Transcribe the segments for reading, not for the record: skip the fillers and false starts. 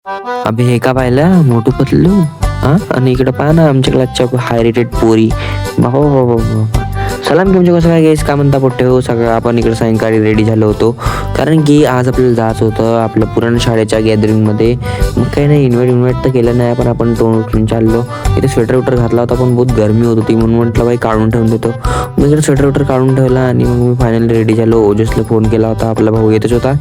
अबे हे का पाहिलं मोठू पतलू हा. आणि इकडे पहा ना आमच्या क्लासच्या हाय रेटेड पोरी. बाबा सलाम तुमच्या कसं काय गेस का म्हणता पोट्टे हो. सगळं आपण इकडे सायंकाळी रेडी झालो होतो कारण की आज आपल्याला जायचं होतं आपल्या पुराण शाळेच्या गॅदरिंगमध्ये. मग काही नाही इन्व्हाइट तर केलं नाही पण आपण तोंड उचलून चाललो. इथे स्वेटर घातला होता पण बहुत गरमी होत होती म्हणून म्हटलं बाई काढून ठेवून देतो. मग इकडे स्वेटर काढून ठेवला आणि मग मी फायनली रेडी झालो. ओजसला फोन केला होता आपला भाऊ येतच होता.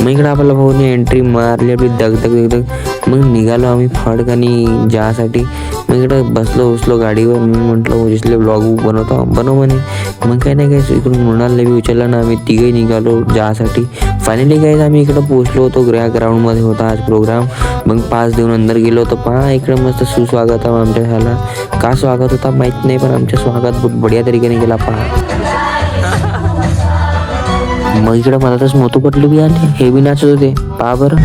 मग इकडे आपल्या भाऊने एंट्री मारली आपली दगदग. मग निघालो आम्ही फडक आणि जासाठी. मग इकडे बसलो गाडीवर. मी म्हटलं ओजसले ब्लॉग बनव म्हणे. मग काही नाही काय इकडून मृणालने बी उचलला ना आम्ही तिघही निघालो जासाठी. फायनली काय आम्ही इकडं पोहोचलो होतो. ग्राउंडमध्ये होता आज प्रोग्राम. मग पास देऊन अंदर गेलो होतो. पहा इकडे मस्त सुस्वागत आमच्या ह्याला. का स्वागत होता माहित नाही पण आमच्या स्वागत बहुत बढिया तरीकेने केला. पहा मग इकडे मलाच मोठू पटलू बी आले. हे बी नाचत होते पहा बरं.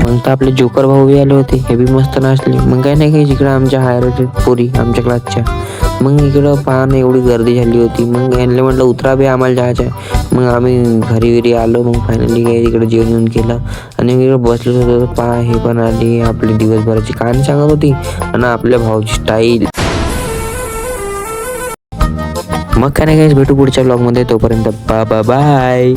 मग तर आपले जोकर भाऊ बी आले होते. हे बी मस्त नाचले. मग काही नाही काही इकडं आमच्या हायर पोरी आमच्या क्लासच्या. मग इकडं पहा ना एवढी गर्दी झाली होती. मग यांना म्हटलं उतरा बी आम्हाला जायचं आहे. मग आम्ही घरी आलो. मग फायनली काही इकडे जेवण येऊन केलं आणि इकडे बसलो होतो. पहा हे पण आली आपली दिवसभराची कहाणी सांगत होती आणि आपल्या भाऊची स्टाईल. मग काय नाही काही भेटू पुढच्या ब्लॉगमध्ये. तोपर्यंत बाय.